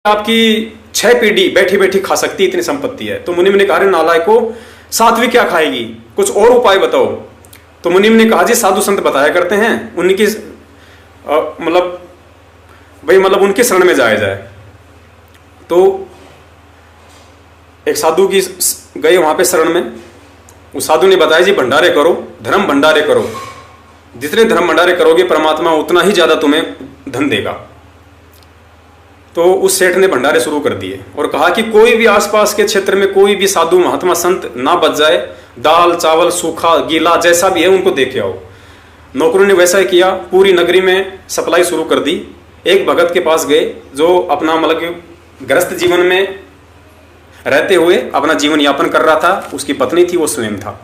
आपकी 6 पीढ़ी बैठी बैठी खा सकती है, इतनी संपत्ति है। तो मुनिम ने कहा, नालायक को, साध्वी क्या खाएगी, कुछ और उपाय बताओ। तो मुनिम ने कहा, जी साधु संत बताया करते हैं, उनकी मतलब उनके शरण में जाया जाए। तो एक साधु की गए वहां पे शरण में। उस साधु ने बताया, जी भंडारे करो, धर्म भंडारे करो, जितने धर्म भंडारे करोगे परमात्मा उतना ही ज्यादा तुम्हें धन देगा। तो उस सेठ ने भंडारे शुरू कर दिए और कहा कि कोई भी आसपास के क्षेत्र में कोई भी साधु महात्मा संत ना बच जाए, दाल चावल सूखा गीला जैसा भी है उनको दे के आओ। नौकरों ने वैसा ही किया, पूरी नगरी में सप्लाई शुरू कर दी। एक भगत के पास गए जो अपना मतलब गृहस्थ जीवन में रहते हुए अपना जीवन यापन कर रहा था, उसकी पत्नी थी, वो स्वयं था।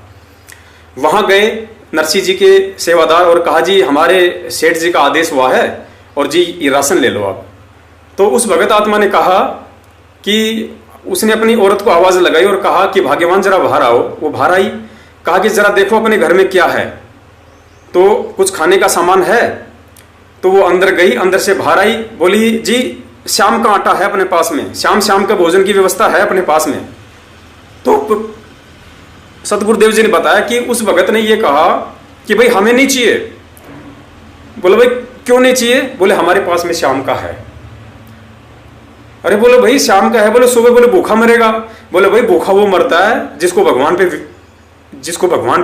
वहां गए नरसिंह जी के सेवादार और कहा, जी हमारे सेठ जी का आदेश हुआ है और जी ये राशन ले लो आप। तो उस भगत आत्मा ने कहा कि उसने अपनी औरत को आवाज लगाई और कहा कि भाग्यवान जरा बाहर आओ। वो बाहर आई, कहा कि जरा देखो अपने घर में क्या है, तो कुछ खाने का सामान है। तो वो अंदर गई, अंदर से बाहर आई, बोली जी शाम का आटा है अपने पास में, शाम का भोजन की व्यवस्था है अपने पास में। तो सतगुरुदेव जी ने बताया कि उस भगत ने ये कहा कि भाई हमें नहीं चाहिए। बोले भाई क्यों नहीं चाहिए? बोले हमारे पास में शाम का है। अरे बोले भाई शाम का है, बोले सुबह बोले भूखा मरेगा। बोले भाई भूखा वो मरता है जिसको भगवान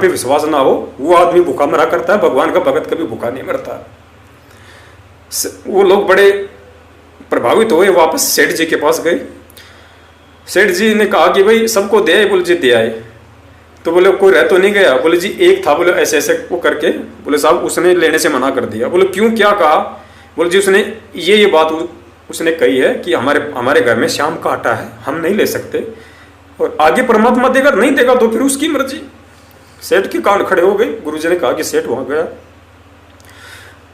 पे विश्वास ना हो, वो आदमी भूखा मरा करता है, भगवान का भगत कभी भूखा नहीं मरता। वो लोग बड़े प्रभावित हुए, वापस सेठ जी के पास गए। सेठ जी ने कहा कि भाई सबको दे आए? बोले जी दे आए। तो बोले कोई रह तो नहीं गया? बोले जी एक था, बोले ऐसे ऐसे वो करके, बोले साहब उसने लेने से मना कर दिया। बोले क्यों, क्या कहा? बोले जी उसने ये बात उसने कही है कि हमारे घर में शाम का आटा है, हम नहीं ले सकते, और आगे परमात्मा देगा, नहीं देगा तो फिर उसकी मर्जी। सेठ के कान खड़े हो गए। गुरुजी ने कहा कि सेठ वहां गया,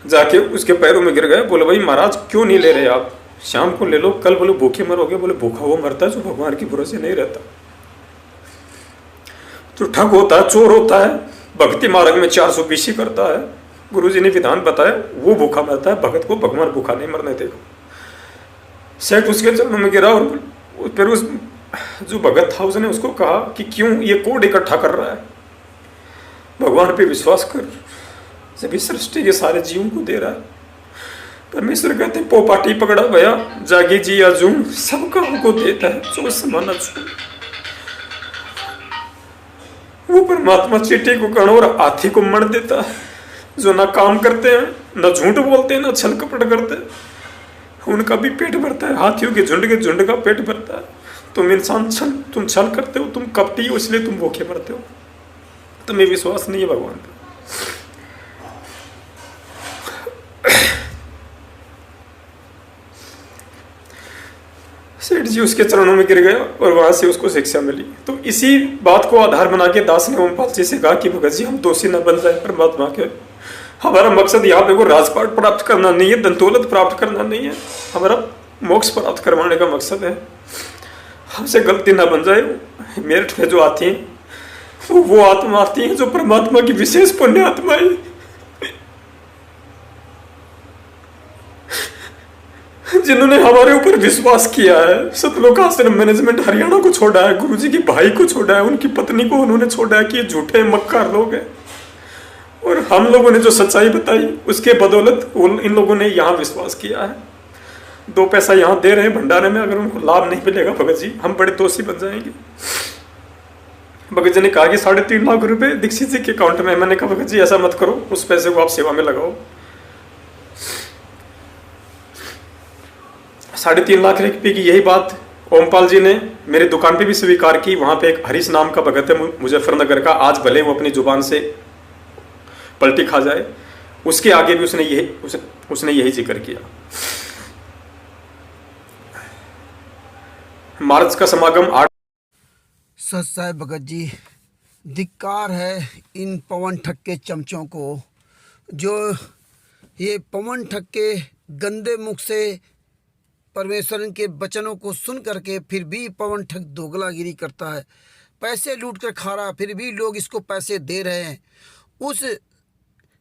जाके उसके पैरों में गिर गए। बोले भाई महाराज क्यों नहीं ले रहे आप, शाम को ले लो, कल बोले भूखे मरोगे। बोले भूखा वो मरता है जो भगवान की भरोसे नहीं रहता, जो ठग होता है, चोर होता है, भक्ति मार्ग में 420 करता है। गुरुजी ने विधान बताया, वो भूखा मरता है, भगत को भगवान भूखा नहीं मरने देगा। सेठ उसके चरणों में गिरा और फिर उस जो भगत था उसने उसको कहा कि क्यों ये कोड इकट्ठा कर रहा है, भगवान पे विश्वास कर, जब इस सृष्टि के सारे जीवों को दे रहा है। परमेश्वर कहते हैं पोपाटी पकड़ा भया जागी जी या जूम, सबका हमको देता है जो समाना छू। वो परमात्मा चीटी को कण और हाथी को मण देता है, जो ना काम करते हैं, ना झूठ बोलते हैं, ना छल कपट करते हैं, उनका भी पेट भरता है। हाथियों के झुंड का पेट भरता है। तुम इंसान तुम छल करते हो, तुम कपटी हो, इसलिए तुम भूखे मरते हो, तुम्हें विश्वास नहीं है भगवान पे। सेठ जी उसके चरणों में गिर गया और वहां से उसको शिक्षा मिली। तो इसी बात को आधार बना के दास ने ओमपाल जी से कहा कि भगत जी हम दोषी न बन जाए परमात्मा के, हमारा मकसद यहाँ पे वो राजपाट प्राप्त करना नहीं है, धन दौलत प्राप्त करना नहीं है, हमारा मोक्ष प्राप्त करवाने का मकसद है। हमसे गलती ना बन जाए। मेरठ में जो आती हैं वो आत्मा आती है जो परमात्मा की विशेष पुण्य आत्मा है, जिन्होंने हमारे ऊपर विश्वास किया है। सतलोक आश्रम मैनेजमेंट हरियाणा को छोड़ा है, गुरुजी की भाई को छोड़ा है, उनकी पत्नी को उन्होंने छोड़ा है कि ये झूठे मक्कार लोग हैं, और हम लोगों ने जो सच्चाई बताई उसके बदौलत इन लोगों ने यहाँ विश्वास किया है। 2 पैसा यहाँ दे रहे हैं भंडारे में, अगर उनको लाभ नहीं मिलेगा भगत जी हम बड़े दोषी बन जाएंगे। भगत जी ने कहा कि 3.5 लाख रुपए दीक्षित जी के अकाउंट में। मैंने कहा भगत जी ऐसा मत करो, उस पैसे को आप सेवा में लगाओ। 3.5 लाख रुपए की यही बात ओमपाल जी ने मेरी दुकान पे भी स्वीकार की। वहां पे एक हरीश नाम का भगत है मुजफ्फरनगर का, आज भले वो अपनी जुबान से पलटी खा जाए, उसके आगे भी उसने यही जिक्र किया। मार्च का समागम 8। सच साहब भगत जी, धिक्कार है इन पवन ठक्के चमचों को, जो ये पवन ठक्के गंदे मुख से परमेश्वर के वचनों को सुन करके फिर भी पवन ठग दोगलागिरी करता है, पैसे लूट कर खा रहा, फिर भी लोग इसको पैसे दे रहे हैं। उस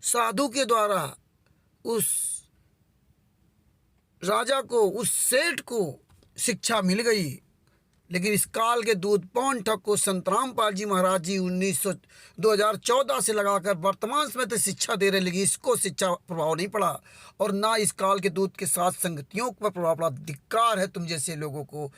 साधु के द्वारा उस राजा को, उस सेठ को शिक्षा मिल गई, लेकिन इस काल के दूत पवन ठग को संत रामपाल जी महाराज जी 2014 से लगाकर वर्तमान समय तक शिक्षा दे रहे, लेकिन इसको शिक्षा प्रभाव नहीं पड़ा और ना इस काल के दूत के साथ संगतियों पर प्रभाव पड़ा। धिक्कार है तुम जैसे लोगों को।